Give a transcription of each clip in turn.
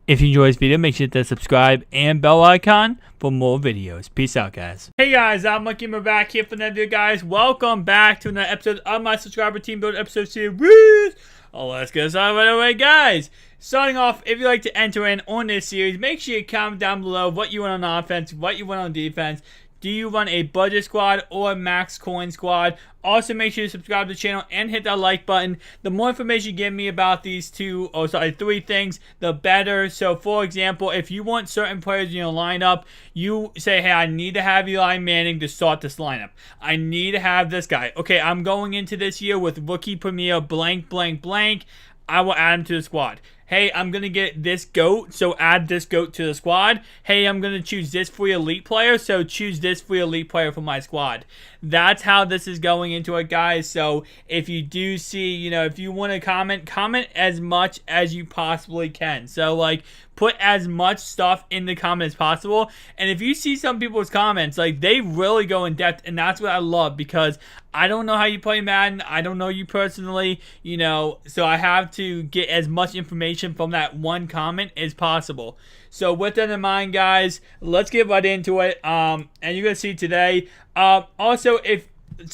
If you enjoyed this video, make sure to subscribe and bell icon for more videos. Peace out, guys. Hey guys, I'm Monkey. We're back here for another video, guys. Welcome back to another episode of my subscriber team build episode series. Let's get started right away, guys. Starting off, if you'd like to enter in on this series, make sure you comment down below what you want on offense, what you want on defense. Do you run a budget squad or a max coin squad? Also, make sure you subscribe to the channel and hit that like button. The more information you give me about these three things, the better. So, for example, if you want certain players in your lineup, you say, hey, I need to have Eli Manning to start this lineup. I need to have this guy. Okay, I'm going into this year with rookie premier blank, blank, blank. I will add him to the squad. Hey, I'm going to get this GOAT, so add this GOAT to the squad. Hey, I'm going to choose this free elite player, so choose this free elite player for my squad. That's how this is going into it, guys. So if you do see, if you want to comment as much as you possibly can. So, put as much stuff in the comment as possible. And if you see some people's comments, they really go in depth, and that's what I love, because I don't know how you play Madden. I don't know you personally, so I have to get as much information from that one comment as possible. So with that in mind, guys, let's get right into it. And you're going to see today. Also,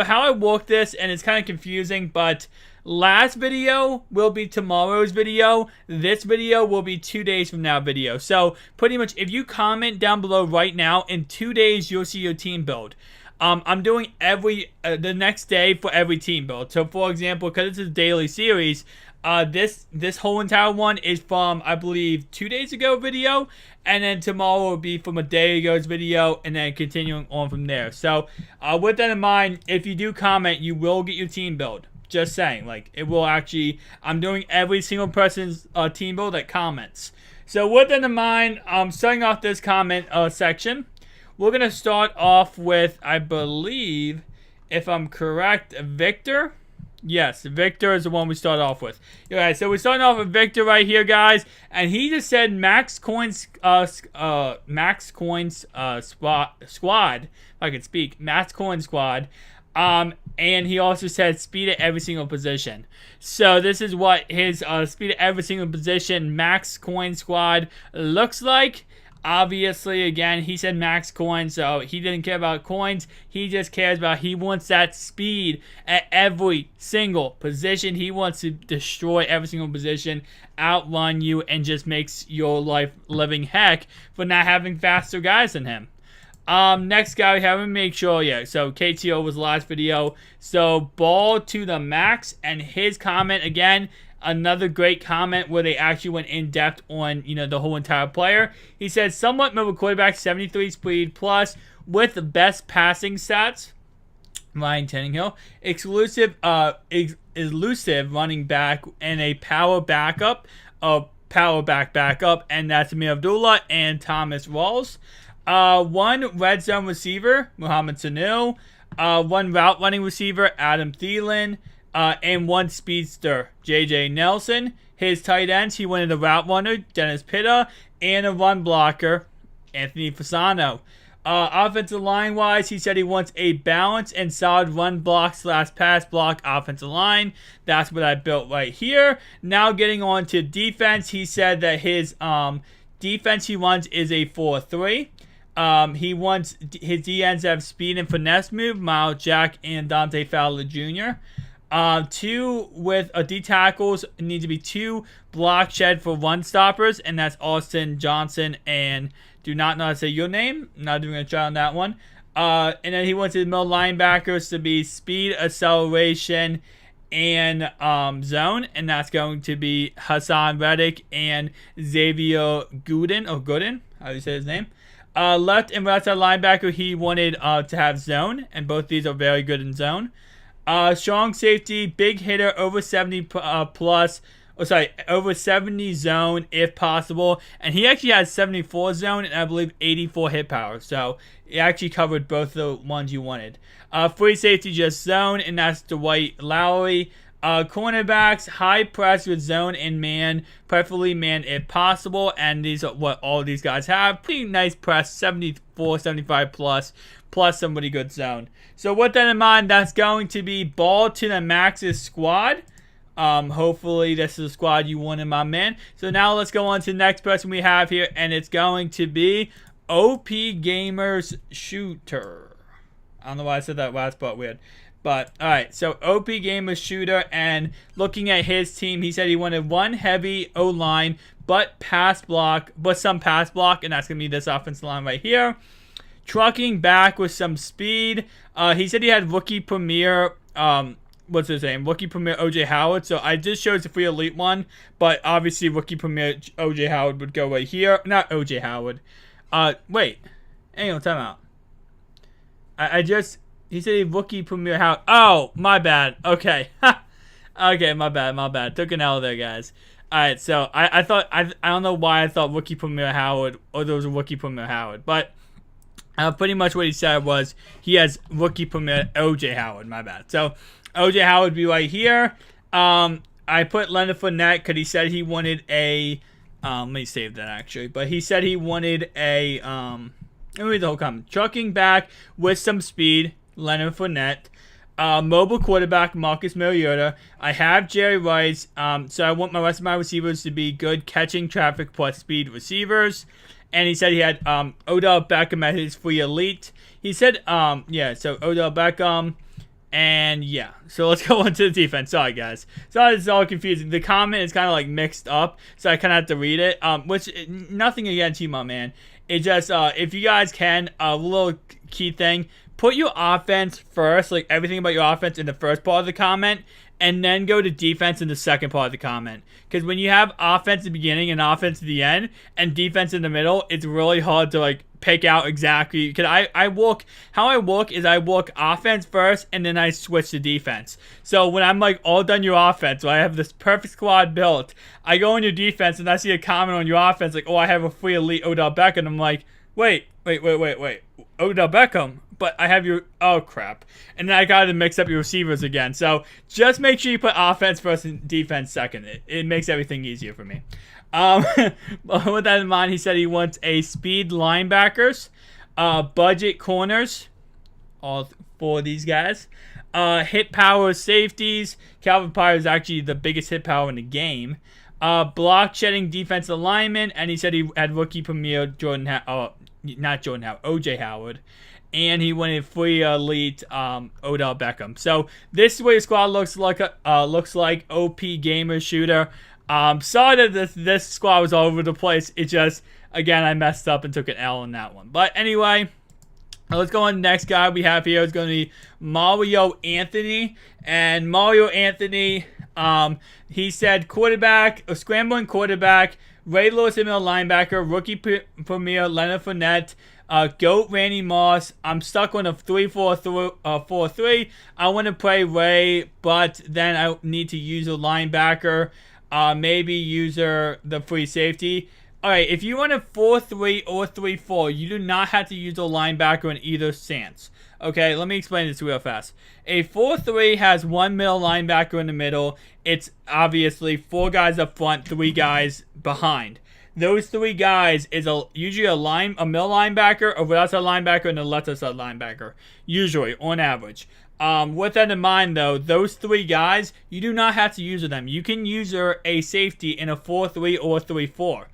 how I work this, and it's kind of confusing, but last video will be tomorrow's video. This video will be 2 days from now video. So pretty much if you comment down below right now, in 2 days you'll see your team build. I'm doing the next day for every team build. So for example, because this is a daily series, this whole entire one is from, I believe, 2 days ago video, and then tomorrow will be from a day ago's video, and then continuing on from there. So with that in mind, if you do comment, you will get your team build. Just saying, it will actually, I'm doing every single person's team build that comments. So with that in mind, starting off this comment section, we're going to start off with, I believe, if I'm correct, Victor. Yes, Victor is the one we start off with. Alright, so we're starting off with Victor right here, guys. And he just said max coins squad, if I could speak, max coin squad. And he also said speed at every single position. So this is what his speed at every single position max coin squad looks like. Obviously, again, he said max coins, so he didn't care about coins. He just cares about, he wants that speed at every single position. He wants to destroy every single position, outrun you, and just makes your life living heck for not having faster guys than him. Next guy we have, make sure, so KTO was the last video. So ball to the max, and his comment, again, another great comment where they actually went in depth on, the whole entire player. He said, somewhat mobile quarterback, 73 speed plus, with the best passing stats. Ryan Tannehill, elusive running back, and a power backup, backup, and that's Amir Abdullah and Thomas Rawls. One red zone receiver, Muhammad Sanu. One route running receiver, Adam Thielen. And one speedster, J.J. Nelson. His tight ends, he wanted a route runner, Dennis Pitta, and a run blocker, Anthony Fasano. Offensive line-wise, he said he wants a balanced and solid run block / pass block offensive line. That's what I built right here. Now getting on to defense, he said that his defense he wants is a 4-3. He wants his DNs to have speed and finesse move, Miles Jack and Dante Fowler Jr. Two with D tackles need to be 2 block shed for run stoppers, and that's Austin Johnson, and do not know how to say your name. Not even going to try on that one. And then he wants his middle linebackers to be speed, acceleration, and zone, and that's going to be Hassan Reddick and Xavier Gooden, how do you say his name? Left and right side linebacker, he wanted to have zone, and both these are very good in zone. Strong safety, big hitter, over 70 over 70 zone if possible. And he actually has 74 zone and I believe 84 hit power. So he actually covered both the ones you wanted. Free safety, just zone, and that's Dwight Lowry. Cornerbacks, high press with zone and man, preferably man if possible, and these are what all these guys have. Pretty nice press, 74, 75 plus somebody good zone. So with that in mind, that's going to be ball to the max's squad. Hopefully this is a squad you wanted, my man. So now let's go on to the next person we have here, and it's going to be Opie Gamer's Shooter. I don't know why I said that last part weird. But, alright, so Opie Gamer's Shooter, and looking at his team, he said he wanted one heavy O-line, but some pass block, and that's going to be this offensive line right here. Trucking back with some speed. He said he had rookie premier, what's his name? Rookie premier O.J. Howard. So I just showed the free elite one, but obviously rookie premier O.J. Howard would go right here. Not O.J. Howard. Wait. Hang on, time out. He said he rookie premier Howard. Oh, my bad. Okay. Okay, my bad. Took an L there, guys. Alright, so I don't know why I thought rookie premier Howard, or there was a rookie premier Howard, but pretty much what he said was he has rookie premier O.J. Howard, my bad. So O.J. Howard would be right here. I put Leonard Fournette because he said he wanted a, let me save that actually, but he said he wanted a, let me read the whole comment. Trucking back with some speed, Leonard Fournette. Mobile quarterback, Marcus Mariota. I have Jerry Rice, so I want my rest of my receivers to be good catching traffic plus speed receivers. And he said he had Odell Beckham at his free elite. He said, yeah, so Odell Beckham. And yeah, so let's go on to the defense. Sorry, guys. Sorry, it's all confusing. The comment is kind of like mixed up, so I kind of have to read it. Which, nothing against you, my man. It just, if you guys can, a little key thing, put your offense first, like everything about your offense in the first part of the comment, and then go to defense in the second part of the comment. Because when you have offense at the beginning and offense at the end, and defense in the middle, it's really hard to like pick out exactly. Because how I work is I work offense first, and then I switch to defense. So when I'm like all done your offense, so I have this perfect squad built, I go on your defense, and I see a comment on your offense like, oh, I have a free elite Odell Beckham. I'm like, wait. Odell Beckham? But I have your, oh crap. And then I got to mix up your receivers again. So just make sure you put offense first and defense second. It makes everything easier for me. With that in mind, he said he wants a speed linebackers, budget corners, all four of these guys, hit power safeties. Calvin Pryor is actually the biggest hit power in the game. Block shedding defensive lineman, and he said he had rookie premier O.J. Howard. And he wanted free elite Odell Beckham. So this is what your squad looks like. OP Gamer Shooter. Sorry that this squad was all over the place. It just, again, I messed up and took an L on that one. But anyway, let's go on to the next guy we have here. It's going to be Mario Anthony. And Mario Anthony, he said quarterback, a scrambling quarterback, Ray Lewis middle linebacker, rookie premier Leonard Fournette, GOAT Randy Moss. I'm stuck on a 3-4-3. I want to play Ray, but then I need to use a linebacker. Maybe use the free safety. Alright, if you want a 4-3 or 3-4, you do not have to use a linebacker in either stance. Okay, let me explain this real fast. A 4-3 has one middle linebacker in the middle. It's obviously 4 guys up front, 3 guys behind. Those 3 guys is usually a middle linebacker, a right outside linebacker, and a left outside linebacker. Usually, on average. With that in mind, though, those 3 guys, you do not have to use them. You can use a safety in a 4-3 or 3-4.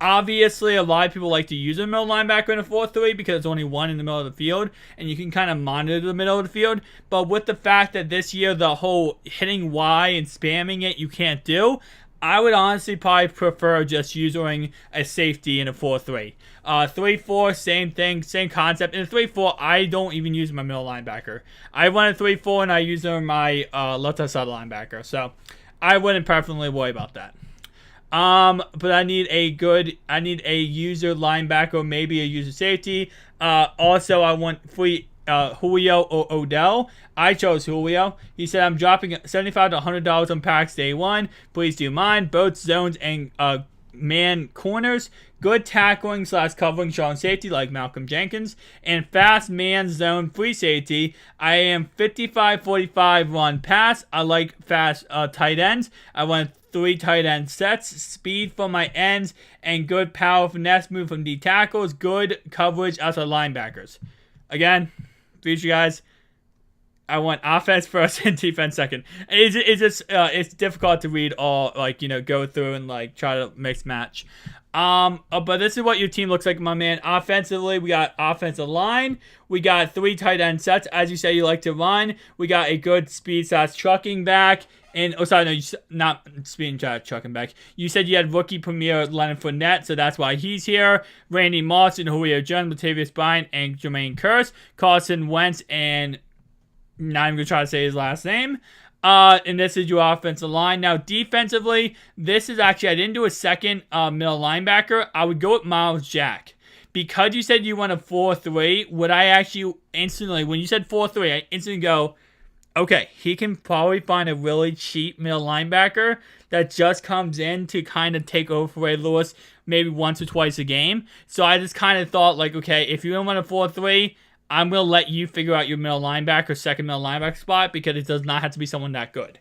Obviously, a lot of people like to use a middle linebacker in a 4-3 because there's only one in the middle of the field, and you can kind of monitor the middle of the field. But with the fact that this year the whole hitting Y and spamming it you can't do, I would honestly probably prefer just using a safety in a 4-3. 3-4, same thing, same concept. In a 3-4, I don't even use my middle linebacker. I run a 3-4 and I use my left side linebacker. So I wouldn't preferably worry about that. But I need a user linebacker, maybe a user safety. Also, I want free Julio or Odell. I chose Julio. He said, I'm dropping $75 to $100 on packs day 1. Please do mine. Both zones and man corners. Good tackling / covering strong safety like Malcolm Jenkins. And fast man zone free safety. I am 55-45 run pass. I like fast tight ends. I want 3 tight end sets, speed from my ends, and good power finesse move from D tackles. Good coverage outside linebackers. Again, for you guys, I want offense first and defense second. It's just it's difficult to read all, like, go through and like try to mix match. But this is what your team looks like, my man. Offensively, we got offensive line. We got 3 tight end sets, as you say you like to run. We got a good speed / trucking back. And, not speed / trucking back. You said you had rookie premier Leonard Fournette, so that's why he's here. Randy Moss and Julio Jones, Latavius Bryant, and Jermaine Kearse. Carson Wentz, and not even going to try to say his last name. And this is your offensive line. Now, defensively, this is actually, I didn't do a second middle linebacker. I would go with Miles Jack. Because you said you want a 4-3, would I actually instantly, when you said 4-3, I instantly go, okay, he can probably find a really cheap middle linebacker that just comes in to kind of take over for Ray Lewis maybe once or twice a game. So I just kind of thought, like, okay, if you don't want a 4-3, I'm going to let you figure out your middle linebacker, second middle linebacker spot, because it does not have to be someone that good.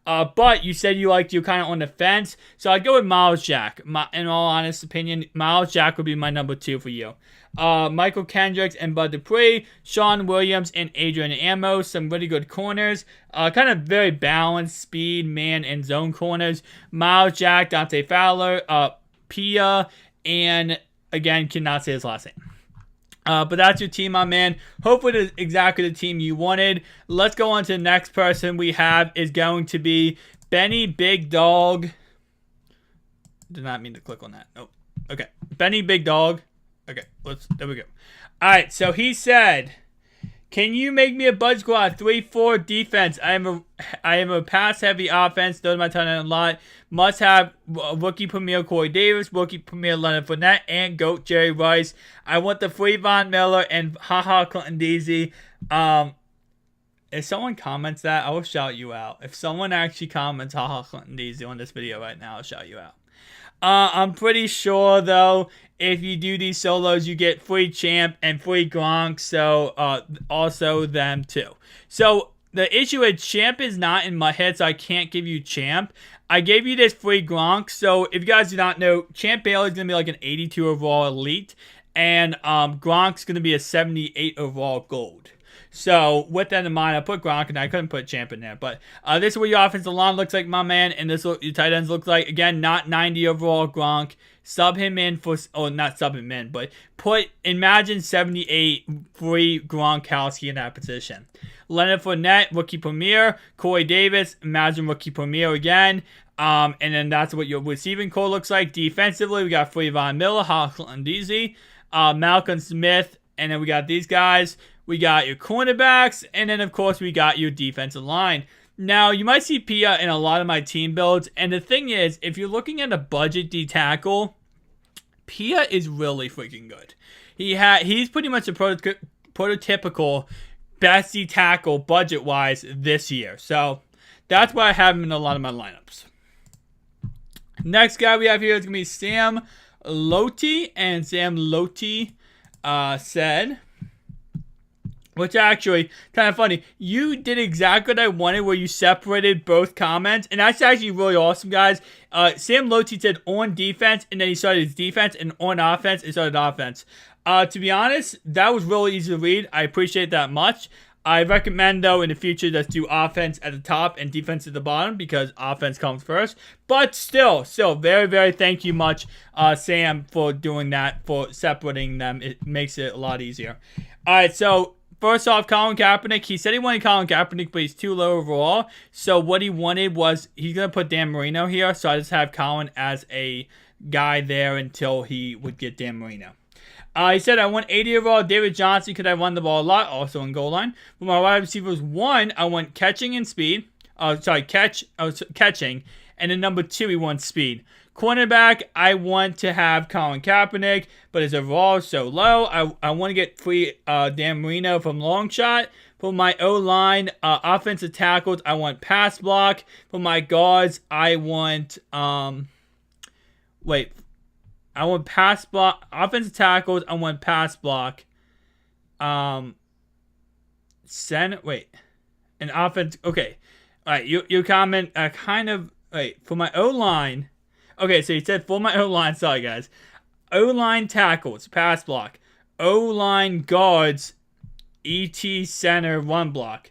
But you said you liked you kind of on the fence, so I'd go with Miles Jack. In all honest opinion, Miles Jack would be my number 2 for you. Michael Kendricks and Bud Dupree, Sean Williams and Adrian Amos, some really good corners. Kind of very balanced speed, man, and zone corners. Miles Jack, Dante Fowler, Pia, and again, cannot say his last name. But that's your team, my man. Hopefully it's exactly the team you wanted. Let's go on to the next person we have is going to be Benny Big Dog. Did not mean to click on that. Oh, okay. Benny Big Dog. Okay, there we go. All right, so he said, can you make me a Bud Squad 3-4 defense? I am a pass-heavy offense. Those are my tight end a lot. Must have rookie premier Corey Davis, rookie premier Leonard Fournette, and GOAT Jerry Rice. I want the free Von Miller and haha Clinton Deasy. If someone comments that, I will shout you out. If someone actually comments haha Clinton Deasy on this video right now, I'll shout you out. I'm pretty sure, though, if you do these solos, you get free Champ and free Gronk, so also them too. So the issue with Champ is not in my head, so I can't give you Champ. I gave you this free Gronk, so if you guys do not know, Champ Bailey's going to be like an 82 overall elite, and Gronk's going to be a 78 overall gold. So, with that in mind, I put Gronk and I couldn't put Champ in there. But this is what your offensive line looks like, my man. And this is what your tight ends look like. Again, not 90 overall Gronk. Sub him in for, not sub him in, but imagine 78 free Gronkowski in that position. Leonard Fournette, rookie premier. Corey Davis, imagine rookie premier again. And then that's what your receiving core looks like. Defensively, we got free Von Miller, Clinton Deasy, Malcolm Smith, and then we got these guys. We got your cornerbacks, and then, of course, we got your defensive line. Now, you might see Pia in a lot of my team builds, and the thing is, if you're looking at a budget D tackle, Pia is really freaking good. He's pretty much a prototypical best D tackle budget-wise this year. So, that's why I have him in a lot of my lineups. Next guy we have here is going to be Sam Loti, and Sam Loti said... Which actually, kind of funny. You did exactly what I wanted where you separated both comments. And that's actually really awesome, guys. Sam Loti said on defense, and then he started his defense, and on offense, he started offense. To be honest, that was really easy to read. I appreciate that much. I recommend, though, in the future, let's do offense at the top and defense at the bottom because offense comes first. But still, very, very thank you much, Sam, for doing that, for separating them. It makes it a lot easier. All right, so... First off, Colin Kaepernick, he said he wanted Colin Kaepernick, but he's too low overall. So what he wanted was, he's going to put Dan Marino here. So I just have Colin as a guy there until he would get Dan Marino. He said, I want 80 overall David Johnson because I run the ball a lot, also in goal line. For my wide receivers, 1, I want catching and speed. Catching. And then number 2, he wants speed. Cornerback, I want to have Colin Kaepernick, but his overall is so low. I want to get free Dan Marino from long shot. For my O-line, offensive tackles, I want pass block. For my guards, I want I want pass block. Offensive tackles, I want pass block. An offense. Okay, all right. Your comment for my O-line. Okay, so he said for my O-line, sorry guys. O-line tackles, pass block. O-line guards, ET center, run block.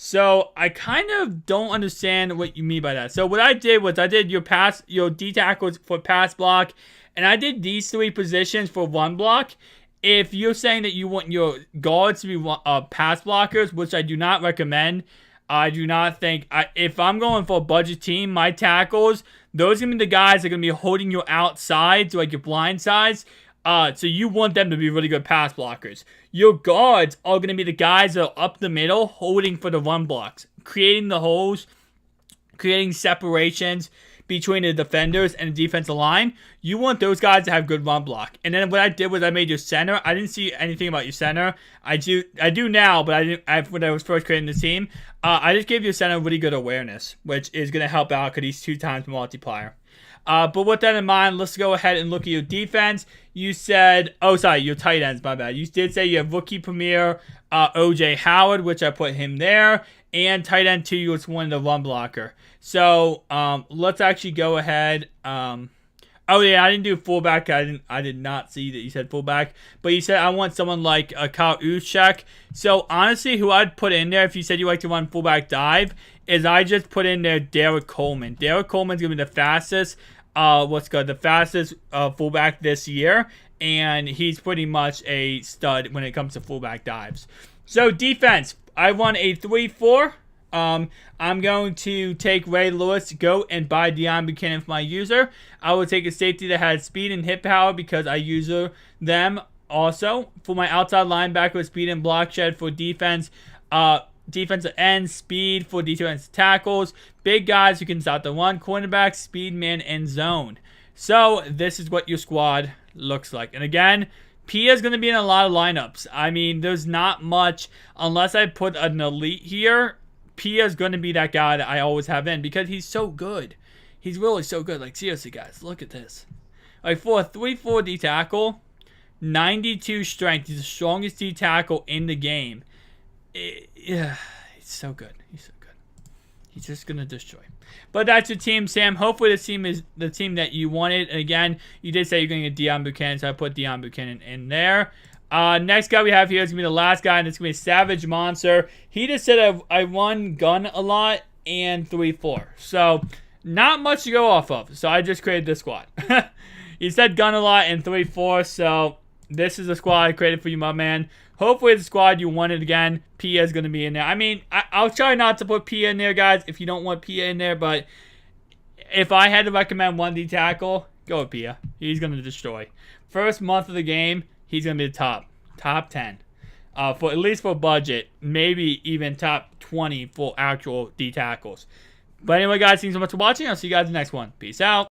So I kind of don't understand what you mean by that. So what I did was I did your D tackles for pass block, and I did these 3 positions for run block. If you're saying that you want your guards to be pass blockers, which I do not recommend, I do not think, if I'm going for a budget team, my tackles, those are going to be the guys that are going to be holding you outside, so like your blind sides. So you want them to be really good pass blockers. Your guards are going to be the guys that are up the middle holding for the run blocks, creating the holes, creating separations between the defenders and the defensive line. You want those guys to have good run block. And then what I did was I made your center. I didn't see anything about your center. I do now, but I didn't when I was first creating the team. I just gave your center really good awareness, which is going to help out because he's 2 times multiplier. But with that in mind, let's go ahead and look at your defense. You said, your tight ends, my bad. You did say you have rookie premier O.J. Howard, which I put him there, and tight end 2, you just wanted the run blocker. So let's actually go ahead. I didn't do fullback. I did not see that you said fullback, but you said I want someone like Kyle Juszczyk. So honestly, who I'd put in there if you said you like to run fullback dive is I just put in there Derek Coleman. Derek Coleman's gonna be the fastest. The fastest fullback this year, and he's pretty much a stud when it comes to fullback dives. So defense, I run a 3-4. I'm going to take Ray Lewis, G.O.A.T, and buy Deion Buchanan for my user. I will take a safety that has speed and hit power because I use them also. For my outside linebacker, speed and block shed for defense. Defensive end, speed for defensive tackles. Big guys who can stop the run. Cornerback, speed, man, and zone. So this is what your squad looks like. And again, Pia is going to be in a lot of lineups. I mean, there's not much, unless I put an elite here, Pia is going to be that guy that I always have in because he's so good. He's really so good. Like, seriously, guys, look at this. Like, for a 3-4 D tackle, 92 strength. He's the strongest D tackle in the game. Yeah, he's so good. He's so good. He's just going to destroy. But that's your team, Sam. Hopefully this team is the team that you wanted. And again, you did say you're going to get Deion Buchanan, so I put Deion Buchanan in there. Next guy we have here is going to be the last guy, and it's going to be Savage Monster. He just said I run gun a lot and 3-4. So, not much to go off of. So, I just created this squad. He said gun a lot and 3-4. So, this is the squad I created for you, my man. Hopefully, the squad you wanted again. Pia is going to be in there. I mean, I'll try not to put Pia in there, guys, if you don't want Pia in there. But if I had to recommend one D tackle, go with Pia. He's going to destroy. First month of the game, he's going to be the top 10. For at least for budget, maybe even top 20 for actual D tackles. But anyway, guys, thanks so much for watching. I'll see you guys in the next one. Peace out.